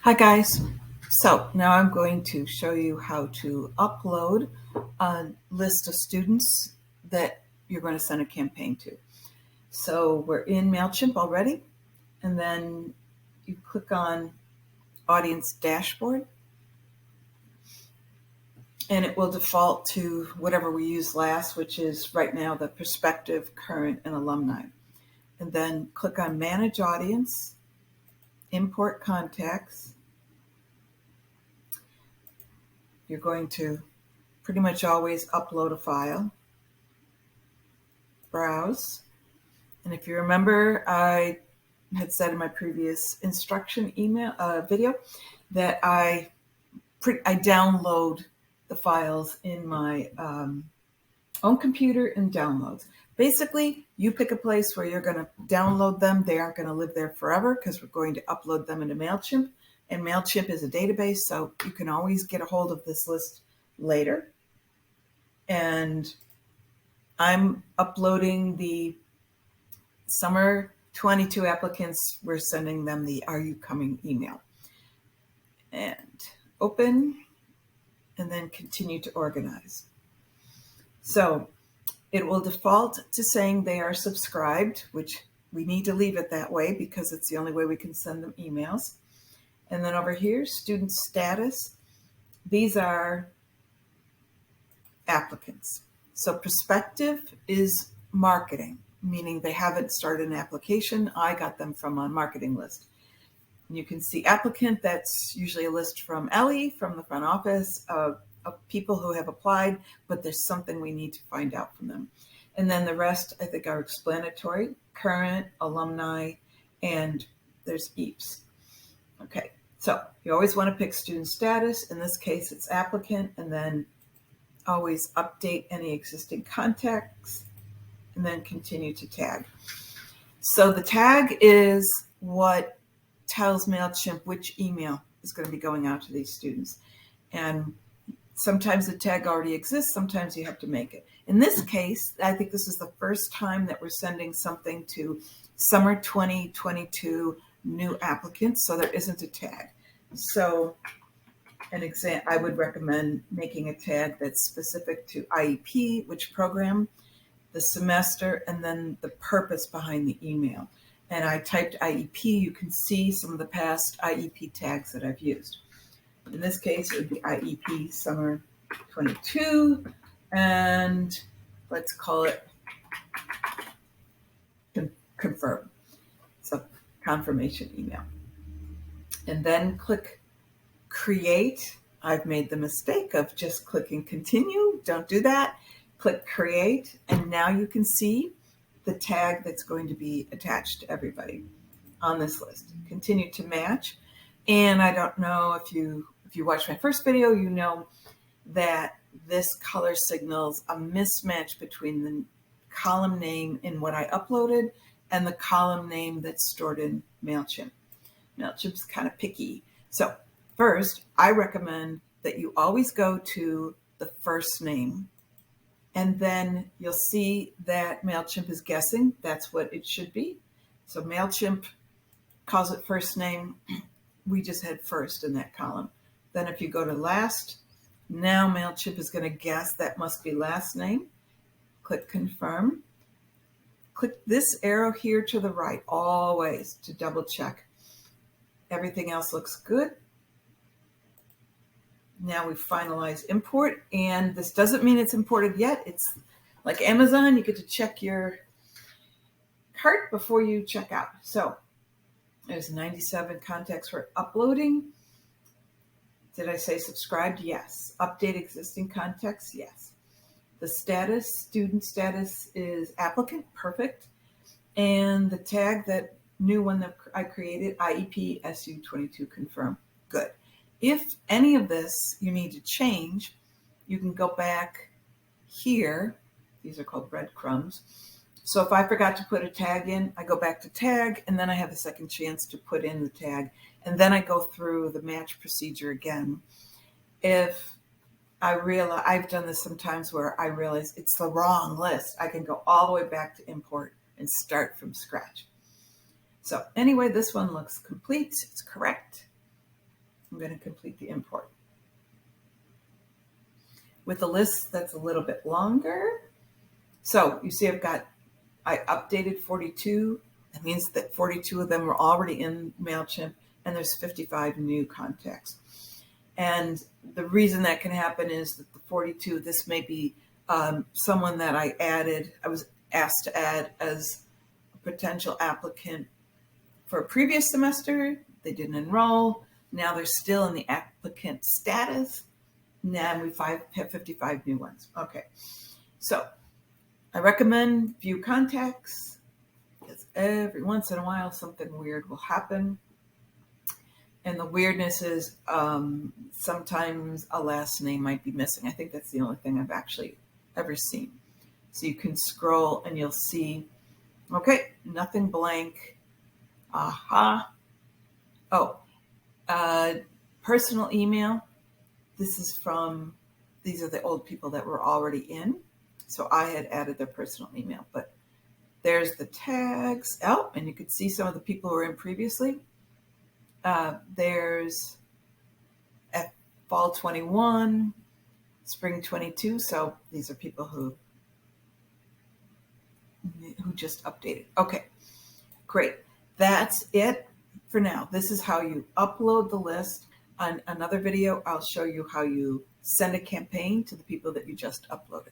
Hi guys. So now I'm going to show you how to upload a list of students that you're going to send a campaign to. So we're in Mailchimp already, and then you click on Audience Dashboard, and it will default to whatever we used last, which is right now the prospective, current, and alumni. And then click on Manage Audience, Import Contacts. You're going to pretty much always upload a file. Browse. And if you remember, I had said in my previous instruction video that I download the files in my own computer in downloads. Basically, you pick a place where you're going to download them. They aren't going to live there forever because we're going to upload them into Mailchimp. And Mailchimp is a database, so you can always get a hold of this list later. And I'm uploading the summer 22 applicants. We're sending them the "Are you coming?" email. And open, and then continue to organize. So it will default to saying they are subscribed, which we need to leave it that way because it's the only way we can send them emails. And then over here, student status. These are applicants. So prospective is marketing, meaning they haven't started an application. I got them from a marketing list. And you can see applicant, that's usually a list from Ellie, from the front office, of people who have applied, but there's something we need to find out from them. And then the rest, I think, are explanatory, current, alumni, and there's EAPS. Okay, so you always want to pick student status. In this case, it's applicant, and then always update any existing contacts, and then continue to tag. So the tag is what tells Mailchimp which email is going to be going out to these students. And sometimes the tag already exists, sometimes you have to make it. In this case, I think this is the first time that we're sending something to summer 2022 new applicants, so there isn't a tag. So I would recommend making a tag that's specific to IEP, which program, the semester, and then the purpose behind the email. And I typed IEP. You can see some of the past IEP tags that I've used. In this case, it would be IEP Summer 22, and let's call it confirm. So confirmation email. And then click create. I've made the mistake of just clicking continue. Don't do that. Click create, and now you can see the tag that's going to be attached to everybody on this list. Continue to match. And I don't know if you watched my first video, you know that this color signals a mismatch between the column name in what I uploaded and the column name that's stored in Mailchimp. Mailchimp's kind of picky. So first, I recommend that you always go to the first name, and then you'll see that Mailchimp is guessing. That's what it should be. So Mailchimp calls it first name. We just had first in that column. Then if you go to last, now Mailchimp is going to guess that must be last name. Click confirm. Click this arrow here to the right always to double check. Everything else looks good. Now we finalize import, and this doesn't mean it's imported yet. It's like Amazon, you get to check your cart before you check out. So there's 97 contacts for uploading. Did I say subscribed? Yes. Update existing contacts? Yes. The status, student status, is applicant. Perfect. And the tag, that new one that I created, IEP SU22 confirm. Good. If any of this you need to change, you can go back here. These are called breadcrumbs. So if I forgot to put a tag in, I go back to tag, and then I have a second chance to put in the tag. And then I go through the match procedure again. If I realize, I've done this sometimes where I realize it's the wrong list, I can go all the way back to import and start from scratch. So anyway, this one looks complete. It's correct. I'm going to complete the import. With a list that's a little bit longer. So you see I updated 42. That means that 42 of them were already in Mailchimp, and there's 55 new contacts. And the reason that can happen is that the 42, this may be someone that I was asked to add as a potential applicant for a previous semester. They didn't enroll. Now they're still in the applicant status. Now we have 55 new ones. Okay, so I recommend view contacts because every once in a while something weird will happen. And the weirdness is sometimes a last name might be missing. I think that's the only thing I've actually ever seen. So you can scroll and you'll see, okay, nothing blank. Aha. Oh, personal email. These are the old people that were already in. So I had added their personal email, but there's the tags. Oh, and you could see some of the people who were in previously. There's fall 21, spring 22. So these are people who just updated. Okay, great. That's it for now. This is how you upload the list. On another video, I'll show you how you send a campaign to the people that you just uploaded.